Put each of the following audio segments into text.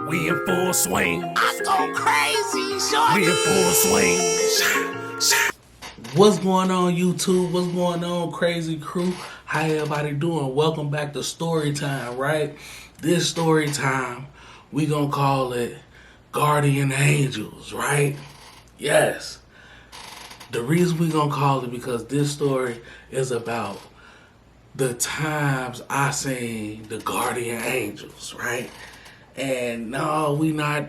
We in full swing. I'm going crazy, shorty. We in full swing. What's going on, YouTube? What's going on, crazy crew? How everybody doing? Welcome back to story time, right? This story time, we gonna call it Guardian Angels, right? Yes. The reason we gonna call it because this story is about the times I seen the Guardian Angels, right? And no, we not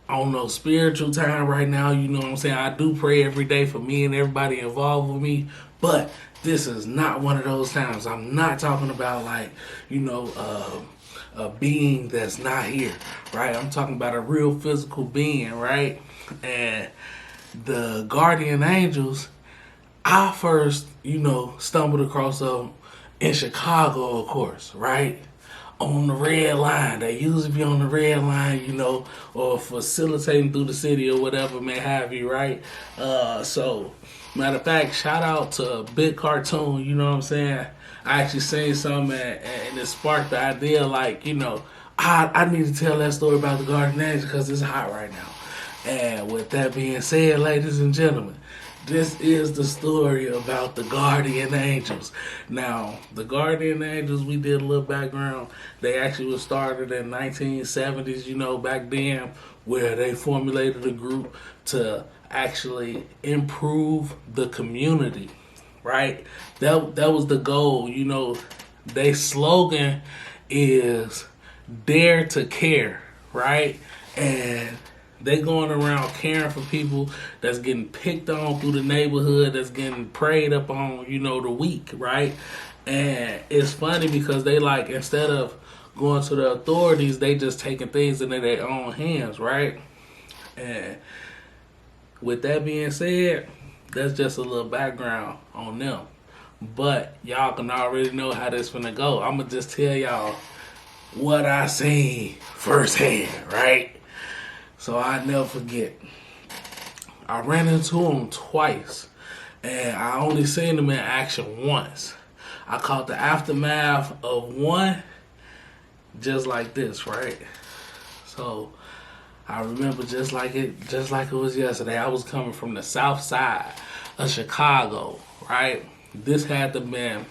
on no spiritual time right now, you know what I'm saying? I do pray every day for me and everybody involved with me, but this is not one of those times. I'm not talking about like, a being that's not here, right? I'm talking about a real physical being, right? And the Guardian Angels, I first, stumbled across them in Chicago, of course, right? On the red line. They usually be on the red line, or facilitating through the city or whatever may have you, right? So, matter of fact, shout out to Big Cartoon, you know what I'm saying? I actually seen something and it sparked the idea, like, I need to tell that story about the Guardian Angels because it's hot right now. And with that being said, ladies and gentlemen, this is the story about the Guardian Angels. Now, the Guardian Angels, we did a little background. They actually was started in 1970s, back then, where they formulated a group to actually improve the community, right? That was the goal, Their slogan is Dare to Care, right? And they going around caring for people that's getting picked on through the neighborhood, that's getting preyed up on, the weak, right? And it's funny because they instead of going to the authorities, they just taking things into their own hands, right? And with that being said, that's just a little background on them. But y'all can already know how this finna go. I'm gonna just tell y'all what I seen firsthand, right? So I never forget. I ran into him twice, and I only seen him in action once. I caught the aftermath of one, just like this, right? So I remember just like it was yesterday. I was coming from the south side of Chicago, right? This had to been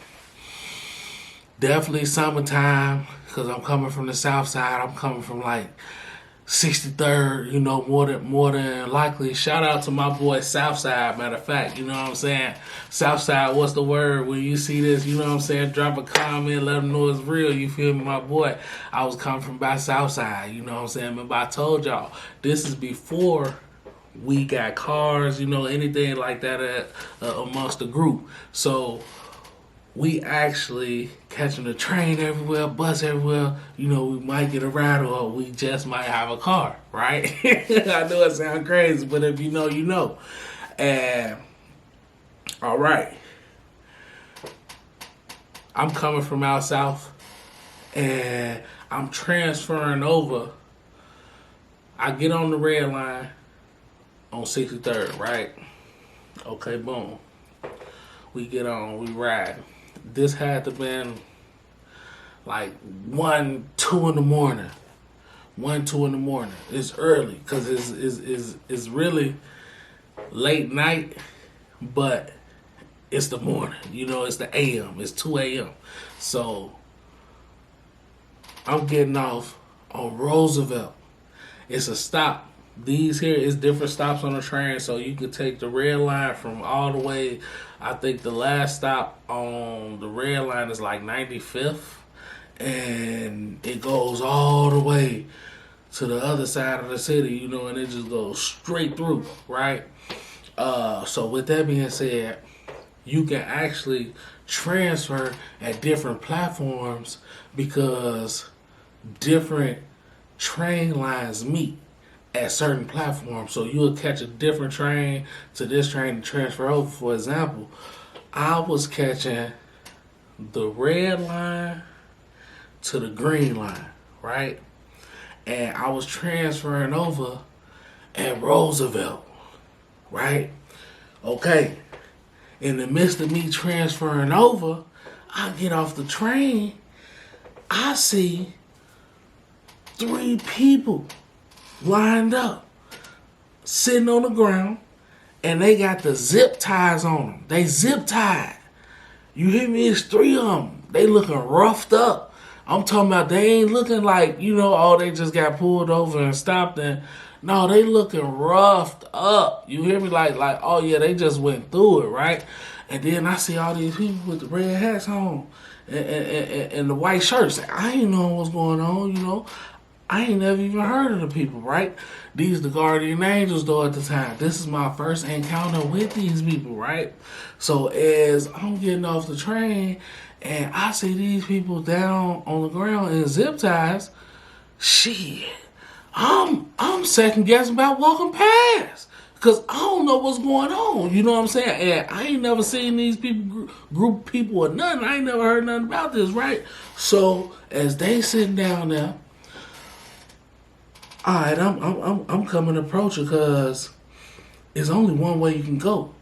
definitely summertime because I'm coming from the south side. I'm coming from 63rd, more than likely. Shout out to my boy Southside, matter of fact, you know what I'm saying? Southside, what's the word? When you see this, you know what I'm saying? Drop a comment, let them know it's real, you feel me, my boy? I was coming from by Southside, you know what I'm saying? Remember I told y'all, this is before we got cars, anything like that amongst the group. So we actually catching a train everywhere, bus everywhere. We might get a ride or we just might have a car, right? I know it sounds crazy, but if you know, you know. And, all right. I'm coming from out south and I'm transferring over. I get on the red line on 63rd, right? Okay, boom. We get on, we ride. This had to been 1, 2 in the morning. 1, 2 in the morning. It's early because it's really late night, but it's the morning. It's the AM. It's 2 a.m. So I'm getting off on Roosevelt. It's a stop. These here is different stops on the train, so you can take the red line from all the way. I think the last stop on the red line is 95th, and it goes all the way to the other side of the city, and it just goes straight through, right? So with that being said, you can actually transfer at different platforms because different train lines meet at certain platforms. So you'll catch a different train to this train to transfer over. For example, I was catching the red line to the green line, right? And I was transferring over at Roosevelt, right? Okay. In the midst of me transferring over, I get off the train, I see 3 people lined up, sitting on the ground, and they got the zip ties on them. They zip tied. You hear me? It's 3 of them. They looking roughed up. I'm talking about they ain't looking like, oh, they just got pulled over and stopped. And no, they looking roughed up. You hear me? Like, oh yeah, they just went through it, right? And then I see all these people with the red hats on and the white shirts. I ain't know what's going on, I ain't never even heard of the people, right? These the Guardian Angels, though, at the time. This is my first encounter with these people, right? So as I'm getting off the train and I see these people down on the ground in zip ties, shit, I'm second guessing about walking past. Because I don't know what's going on, you know what I'm saying? And I ain't never seen these people, group of people or nothing. I ain't never heard nothing about this, right? So as they sitting down there, all right, I'm coming to approach it because there's only one way you can go.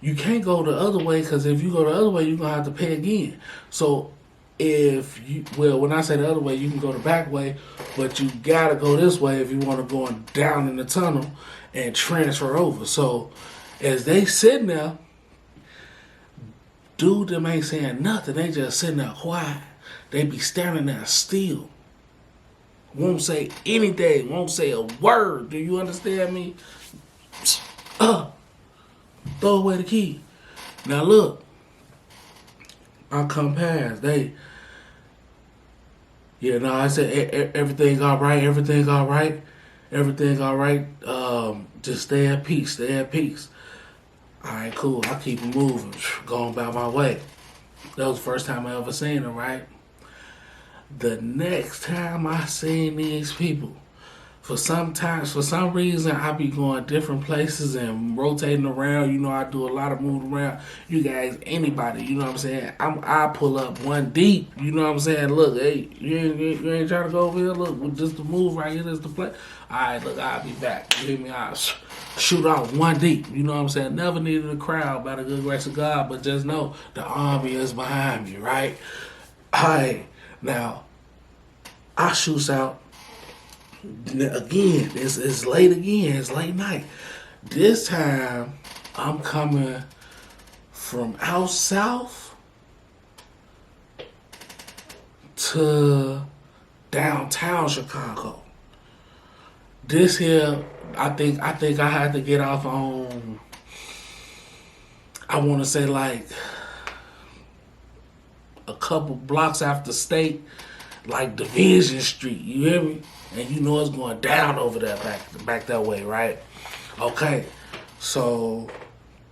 You can't go the other way because if you go the other way, you're going to have to pay again. So when I say the other way, you can go the back way, but you got to go this way if you want to go down in the tunnel and transfer over. So as they sitting there, dude, them ain't saying nothing. They just sitting there quiet. They be standing there still. Won't say anything. Won't say a word. Do you understand me? Throw away the key. Now look. I come past. I said everything all right. Everything all right. Everything all right. Just stay at peace. Stay at peace. All right, cool. I keep it moving. Going about my way. That was the first time I ever seen them, right? The next time I seen these people, for some reason, I be going different places and rotating around. I do a lot of moving around. You guys, anybody, you know what I'm saying? I pull up one deep, you know what I'm saying? Look, hey, you ain't trying to go over here? Look, just the move right here, this the play. All right, look, I'll be back. You hear me? I'll shoot off one deep, you know what I'm saying? Never needed a crowd by the good grace of God, but just know the army is behind me, right? All right, now, I shoots out. Again, it's late again. It's late night. This time, I'm coming from out south to downtown Chicago. This here, I think I had to get off on, I want to say like a couple blocks after State, like Division Street. You hear me? And you know it's going down over there back that way, right? Okay, so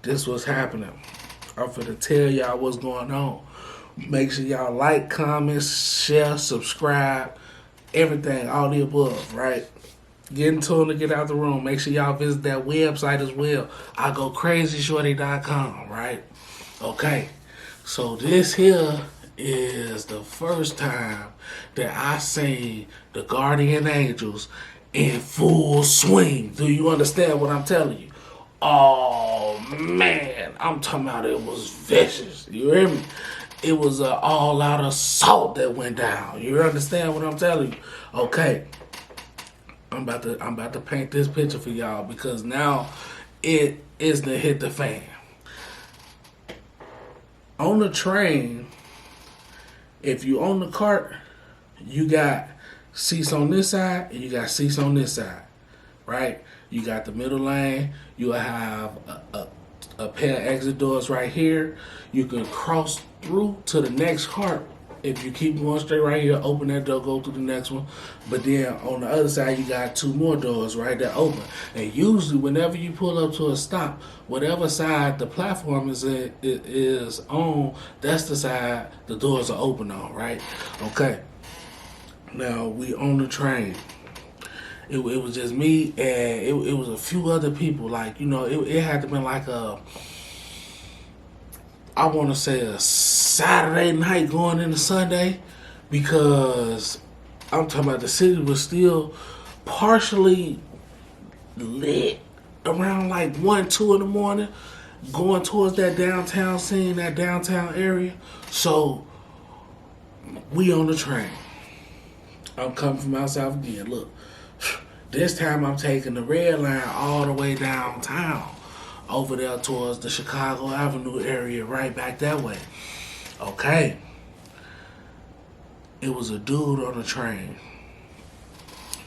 this was happening. I'm finna tell y'all what's going on. Make sure y'all like, comment, share, subscribe, everything, all the above, right? Get into them to get out the room. Make sure y'all visit that website as well. I go crazyshorty.com, right? Okay, so this here is the first time that I seen the Guardian Angels in full swing. Do you understand what I'm telling you? Oh man, I'm talking about it was vicious. You hear me? It was an all-out assault that went down. You understand what I'm telling you? Okay, I'm about to paint this picture for y'all because now it is to hit the fan. On the train, if you own the cart, you got seats on this side and you got seats on this side, right? You got the middle lane. You have a pair of exit doors right here. You can cross through to the next cart. If you keep going straight right here, open that door, go to the next one. But then on the other side, you got 2 more doors, right, that open. And usually, whenever you pull up to a stop, whatever side the platform is on, that's the side the doors are open on, right? Okay. Now, we on the train. It was just me and it was a few other people. Like, it had to be like I want to say a Saturday night going into Sunday, because I'm talking about the city was still partially lit around like 1, 2 in the morning, going towards that downtown scene, that downtown area. So we on the train. I'm coming from out south again. Look, this time I'm taking the red line all the way downtown, over there towards the Chicago Avenue area, right back that way. Okay. It was a dude on the train.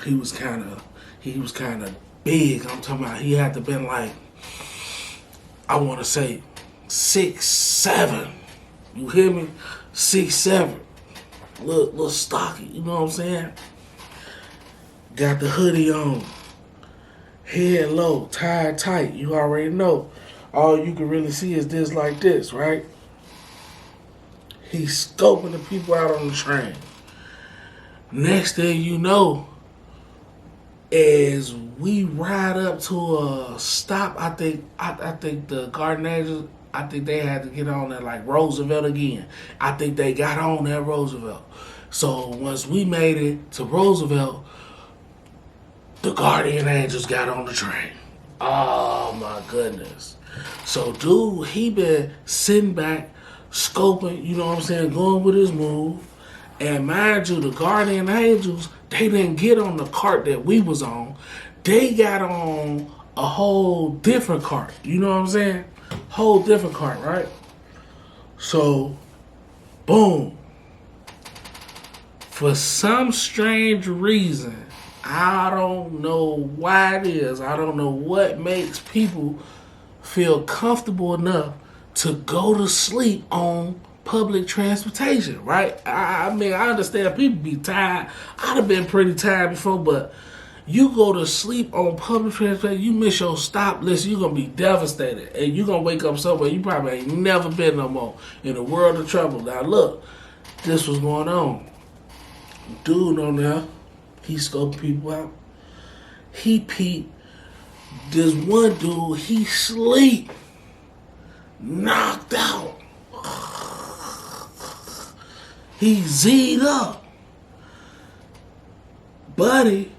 He was kind of big. I'm talking about he had to been like, I want to say 6'7". You hear me? 6'7". Little stocky, you know what I'm saying? Got the hoodie on. Head low, tied tight. You already know. All you can really see is this like this, right? He's scoping the people out on the train. Next thing you know, as we ride up to a stop, I think the Gaurdian Angels, I think they had to get on at like Roosevelt again. I think they got on at Roosevelt. So once we made it to Roosevelt, the Gaurdian Angels got on the train. Oh my goodness. So dude, he been sitting back, scoping, you know what I'm saying, going with his move. And mind you, the Gaurdian Angels, they didn't get on the cart that we was on. They got on a whole different cart. You know what I'm saying? Whole different cart, right? So, boom. For some strange reason, I don't know why it is. I don't know what makes people feel comfortable enough to go to sleep on public transportation, right? I mean, I understand people be tired. I'd have been pretty tired before, but you go to sleep on public transportation, you miss your stop. Listen, you're going to be devastated. And you're going to wake up somewhere you probably ain't never been no more, in a world of trouble. Now, look, this was going on. Dude on there, he scoped people out. He peeped. This one dude, he sleep. Knocked out. He Z'd up. Buddy,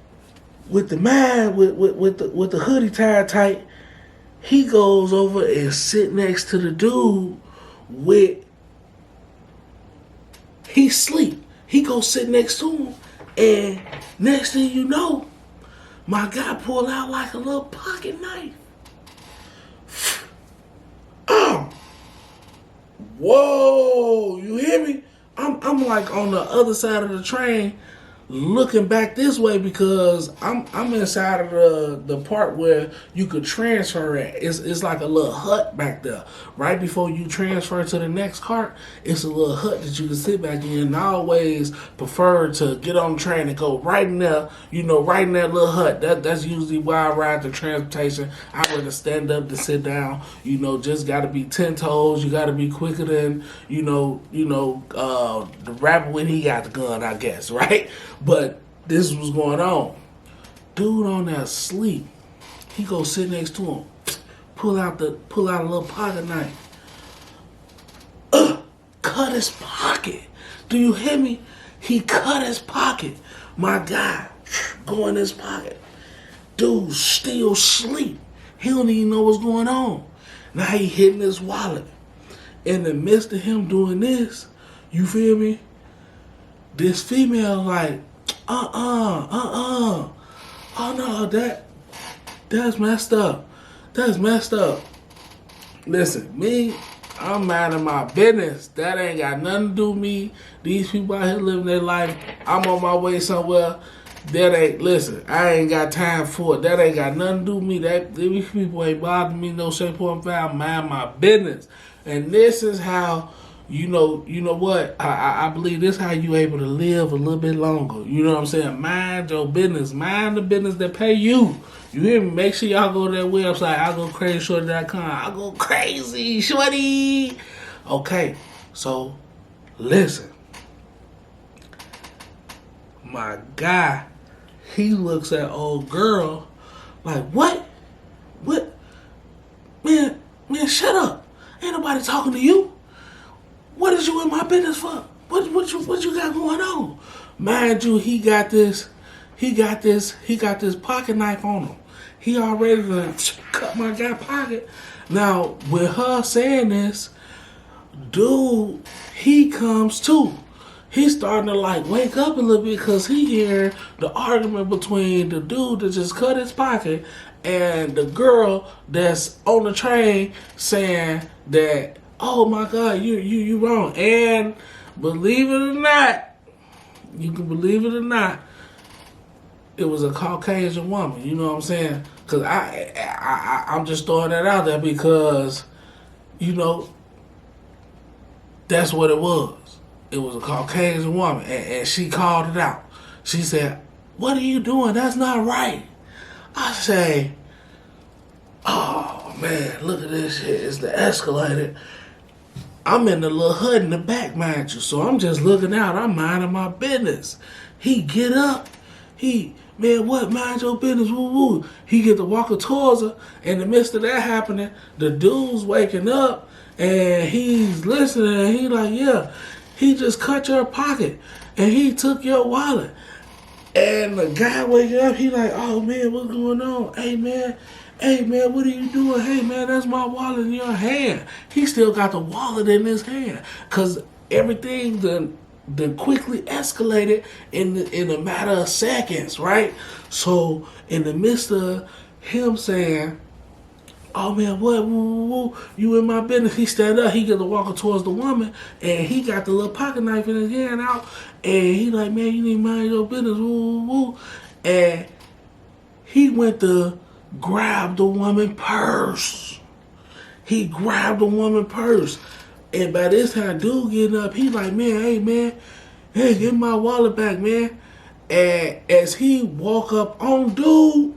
with the man, with the hoodie tied tight, he goes over and sit next to the dude with, he sleep. He goes sit next to him, and next thing you know, my guy pulled out like a little pocket knife. Whoa, you hear me? I'm like on the other side of the train, looking back this way because I'm inside of the part where you could transfer at. It's like a little hut back there. Right before you transfer to the next cart, it's a little hut that you can sit back in. And I always prefer to get on the train and go right in there, right in that little hut. That's usually why I ride the transportation. I rather stand up than sit down. Just gotta be 10 toes. You gotta be quicker than, the rapper when he got the gun, I guess, right? But this was going on. Dude on there sleep. He go sit next to him. Pull out a little pocket knife. Cut his pocket. Do you hear me? He cut his pocket. My guy, go in his pocket. Dude still sleep. He don't even know what's going on. Now he hitting his wallet. In the midst of him doing this, you feel me? This female like, oh no, that's messed up. That's messed up. Listen, me, I'm minding my business. That ain't got nothing to do with me. These people out here living their life. I'm on my way somewhere. Listen, I ain't got time for it. That ain't got nothing to do with me. These people ain't bothering me no shape or form. I mind my business. And this is how, you know what? I believe this is how you able to live a little bit longer. You know what I'm saying? Mind your business. Mind the business that pay you. You hear me? Make sure y'all go to that website. I'll go crazyshorty.com. I'll go crazy shorty. Okay, so listen. My guy, he looks at old girl like, what? What? Man, shut up. Ain't nobody talking to you. What is you in my business for? What you got going on? Mind you, he got this pocket knife on him. He already done cut my guy pocket. Now, with her saying this, dude, he comes too. he's starting to like wake up a little bit because he hear the argument between the dude that just cut his pocket and the girl that's on the train saying that, oh my God, you wrong. And believe it or not, you can believe it or not, it was a Caucasian woman. You know what I'm saying? Because I'm just throwing that out there because, you know, that's what it was. It was a Caucasian woman, and she called it out. She said, "What are you doing? That's not right." I say, "Oh man, look at this shit. It's the escalator." I'm in the little hood in the back, mind you, so I'm just looking out. I'm minding my business. He get up. Man, what? Mind your business. Woo woo. He get to walking towards her. In the midst of that happening, the dude's waking up and he's listening. And he like, yeah, he just cut your pocket and he took your wallet. And the guy waking up, he like, oh man, what's going on? Hey man, what are you doing? Hey man, that's my wallet in your hand. He still got the wallet in his hand. Cause everything done quickly escalated in a matter of seconds, right? So in the midst of him saying, oh man, what? Woo, you in my business? He stand up. He get to walking towards the woman, and he got the little pocket knife in his hand out, and he like, man, you need to mind your business. Woo. And he went to grab the woman purse. He grabbed the woman purse. And by this time, dude getting up, he like, man, hey, give my wallet back, man. And as he walk up on dude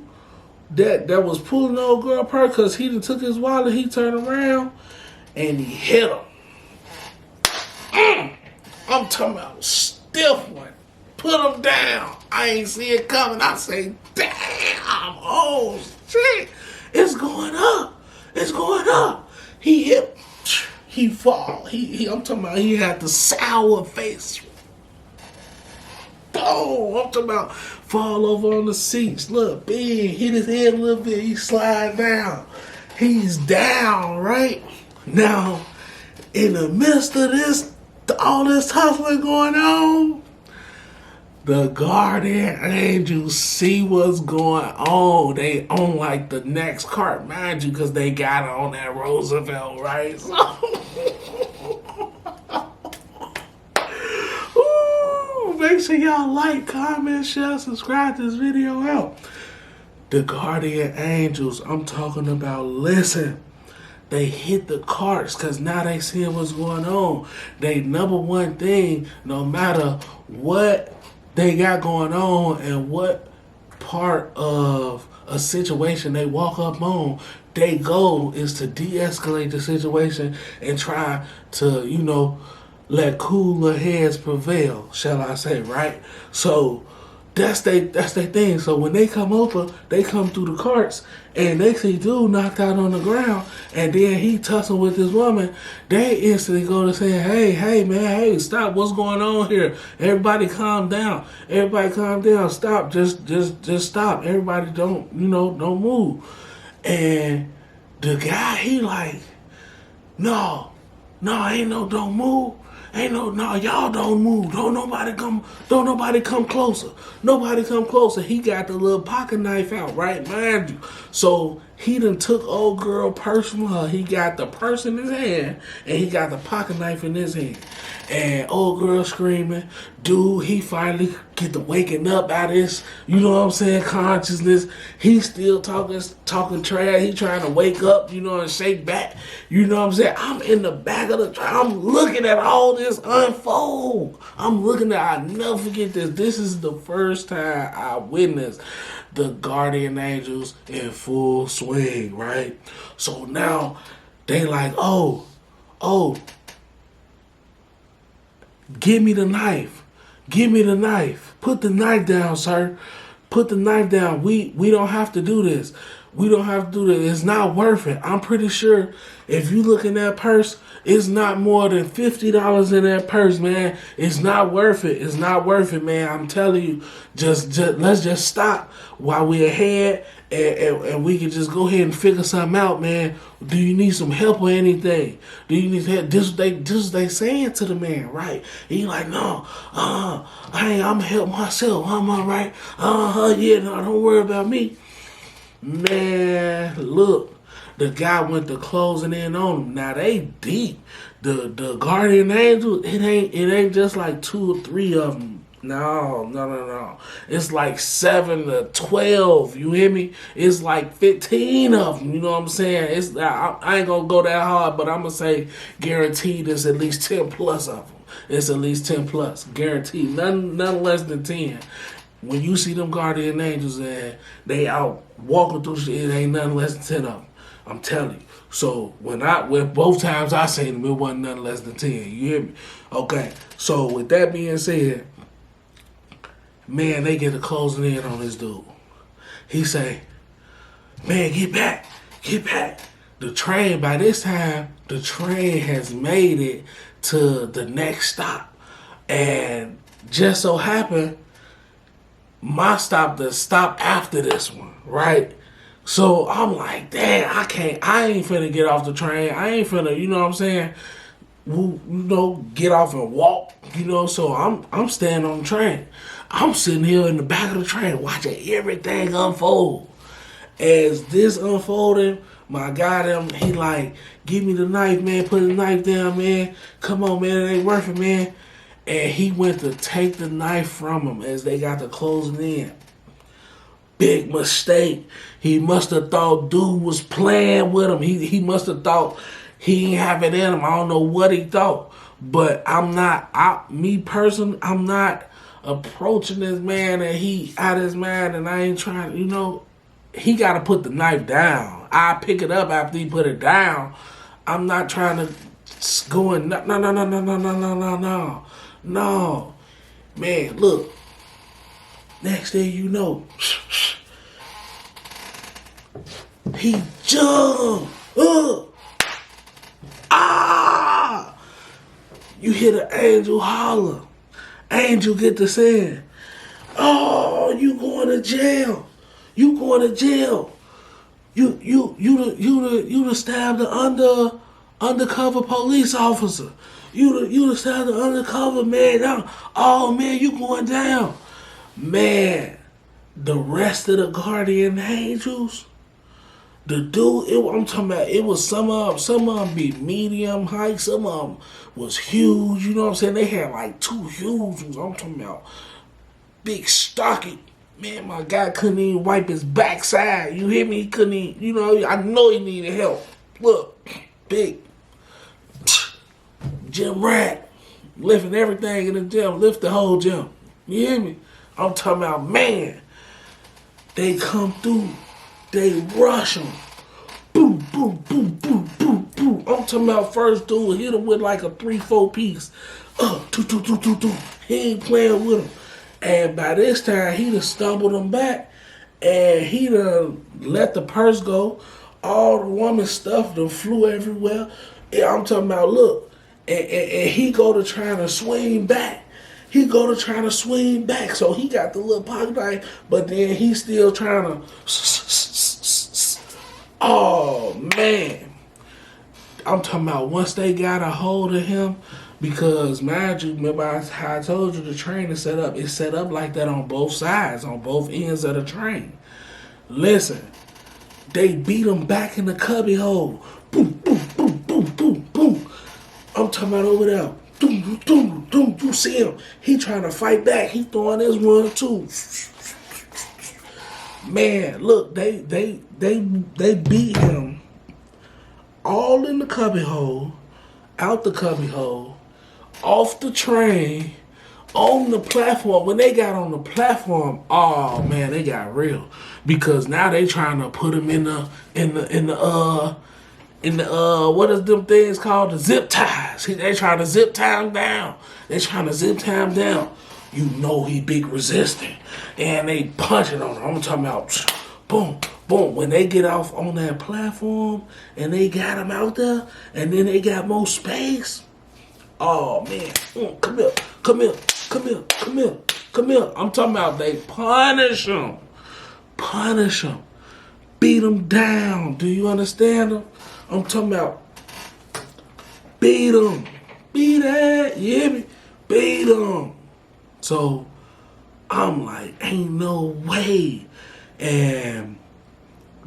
that was pulling the old girl purse, because he done took his wallet, he turned around and he hit him. I'm talking about stiff one. Put him down. I ain't see it coming. I say, damn, oh shit, it's going up. He hit. He fall. I'm talking about he had the sour face. Oh, I'm talking about fall over on the seats. Look, big, hit his head a little bit. He slide down. He's down, right? Now, in the midst of this, all this hustling going on, the Gaurdian Angels see what's going on. They on like the next cart, mind you, because they got on that Roosevelt, right? So, make sure y'all like, comment, share, subscribe to this video out. The Gaurdian Angels, I'm talking about, listen. They hit the carts because now they seeing what's going on. They number one thing, no matter what they got going on and what part of a situation they walk up on, their goal is to de-escalate the situation and try to, let cooler heads prevail, shall I say, right? So that's they thing. So when they come over, they come through the carts and they see dude knocked out on the ground and then he tussling with this woman. They instantly go to saying, hey man, hey, stop, what's going on here? Everybody calm down. Stop, just stop. Everybody don't move. And the guy, he like, no, ain't no don't move. Y'all don't move. Don't nobody come closer. Nobody come closer. He got the little pocket knife out, right? Mind you. So he done took old girl purse from her. He got the purse in his hand and he got the pocket knife in his hand. And old girl screaming. Dude, he finally get to waking up out of his, consciousness. He still talking trash. He trying to wake up, and shake back. I'm in the back of the truck. I'm looking at all this unfold. I'll never forget this. This is the first time I witnessed the Gaurdian Angels in full swing, right? So now they like, oh, give me the knife. Put the knife down, sir. Put the knife down. We don't have to do this. We don't have to do that. It's not worth it. I'm pretty sure if you look in that purse, it's not more than $50 in that purse, man. It's not worth it. It's not worth it, man. I'm telling you, just let's just stop while we're ahead, and we can just go ahead and figure something out, man. Do you need some help or anything? Do you need help? This is they saying to the man, right? He like, no, I'm help myself. I'm all right. Yeah, no, don't worry about me. Man, look, the guy went to closing in on him. Now they deep. The Guardian Angels, it ain't just like 2 or 3 of them. No. It's like 7 to 12. You hear me? It's like 15 of them. You know what I'm saying? I ain't gonna go that hard, but I'm gonna say guaranteed it's at least 10 plus of them. It's at least 10 plus, guaranteed. None less than 10. When you see them Guardian Angels and they out walking through shit, it ain't nothing less than 10 of them. I'm telling you. So when both times I seen them, it wasn't nothing less than 10. You hear me? Okay. So with that being said, man, they get to closing in on this dude. He say, man, get back. The train, by this time, the train has made it to the next stop. And just so happened, my stop to stop after this one, right? So I'm like, damn, I ain't finna get off the train. I ain't finna, you know what I'm saying? Get off and walk, so I'm staying on the train. I'm sitting here in the back of the train watching everything unfold. As this unfolding, my guy, he like, give me the knife, man, put the knife down, man. Come on, man, it ain't worth it, man. And he went to take the knife from him as they got to closing in. Big mistake. He must have thought dude was playing with him. He must have thought he didn't have it in him. I don't know what he thought. But I'm not approaching this man and he out of his mind and I ain't trying, he got to put the knife down. I pick it up after he put it down. I'm not trying to go in, no. Man, look. Next thing you know, he jumped. You hear the angel holler. Angel get to saying, oh, you going to jail. You the stabbed the undercover police officer. You the stabbed the undercover man down. Oh man, you going down. Man, the rest of the Guardian Angels, the dude, I'm talking about, it was some of them be medium height, some of them was huge, you know what I'm saying? They had like 2 huge ones. I'm talking about big, stocky. Man, my guy couldn't even wipe his backside. You hear me? He couldn't even, I know he needed help. Look, big gym rat, lifting everything in the gym, lift the whole gym. You hear me? I'm talking about, man, they come through, they rush him. Boom, boom, boom, boom, boom, boom. I'm talking about first dude hit him with like a 3-4 piece. Two. He ain't playing with him. And by this time, he done stumbled him back and he done let the purse go. All the woman's stuff done flew everywhere. And I'm talking about, look, and he go to trying to swing back. So he got the little pocket knife, but then he's still trying to. Oh, man. I'm talking about once they got a hold of him, because mind you, remember how I told you the train is set up. It's set up like that on both sides, on both ends of the train. Listen, they beat him back in the cubby hole. Boom, boom, boom, boom, boom, boom. I'm talking about over there. Doom, doom, doom. You see him. He trying to fight back. He throwing his 1 2. Man, look, they beat him all in the cubby hole, out the cubby hole, off the train, on the platform. When they got on the platform, oh man, they got real, because now they trying to put him in the what is them things called, the zip ties. They trying to zip tie him down. You know he big resistant, and they punching on him. I'm talking about boom, boom. When they get off on that platform and they got them out there, and then they got more space. Oh man, come here, come here, come here, come here, come here. I'm talking about they punish them, beat them down. Do you understand them? I'm talking about beat them, beat that, you hear me? Beat them. So I'm like, ain't no way. And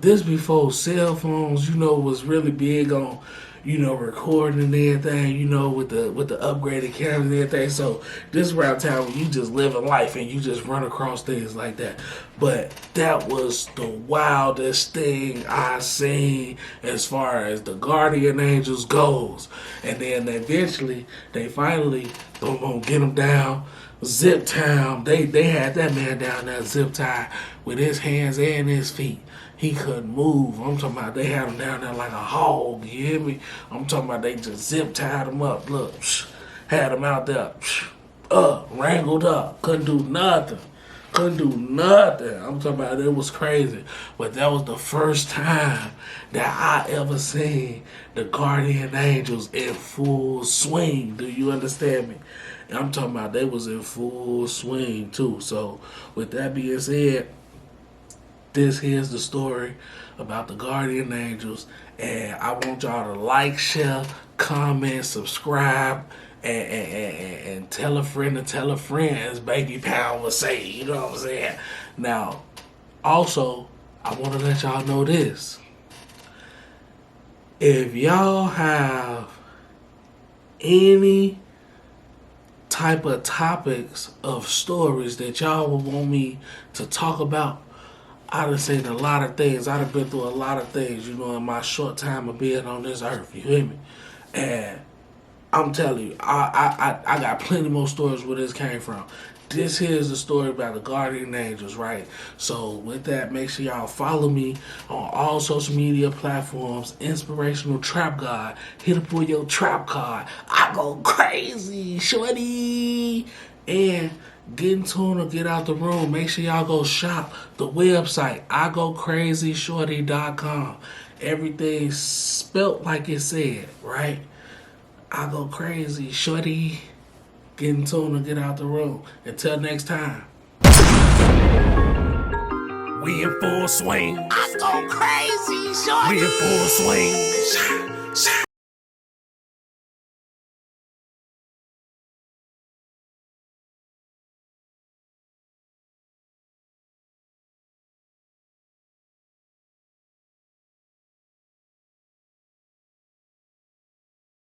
this before cell phones, was really big on, recording and everything, with the upgraded cameras and everything. So this around time when you just living life and you just run across things like that. But that was the wildest thing I seen as far as the Guardian Angels goes. And then eventually they finally gonna get them down. Zip time. They had that man down there zip tied with his hands and his feet. He couldn't move. I'm talking about they had him down there like a hog. You hear me? I'm talking about they just zip tied him up. Look, had him out there, wrangled up. Couldn't do nothing. I'm talking about it was crazy. But that was the first time that I ever seen the Guardian Angels in full swing. Do you understand me? And I'm talking about they was in full swing too. So with that being said, this here's the story about the Guardian Angels. And I want y'all to like, share, comment, subscribe, and tell a friend to tell a friend, as Baby Pound would say. You know what I'm saying? Now, also, I want to let y'all know this. If y'all have any type of topics of stories that y'all would want me to talk about, I done seen a lot of things. I done been through a lot of things, in my short time of being on this earth. You hear me? And I'm telling you, I got plenty more stories where this came from. This here is the story about the Guardian Angels, right? So with that, make sure y'all follow me on all social media platforms. Inspirational Trap God. Hit up with your trap card. I go crazy, shorty. And get in tune or get out the room. Make sure y'all go shop the website, IGoCrazyShorty.com. Everything spelt like it said, right? I go crazy, shorty. Get in tune or get out the room. Until next time. We in full swing. I go crazy, shorty. We in full swing.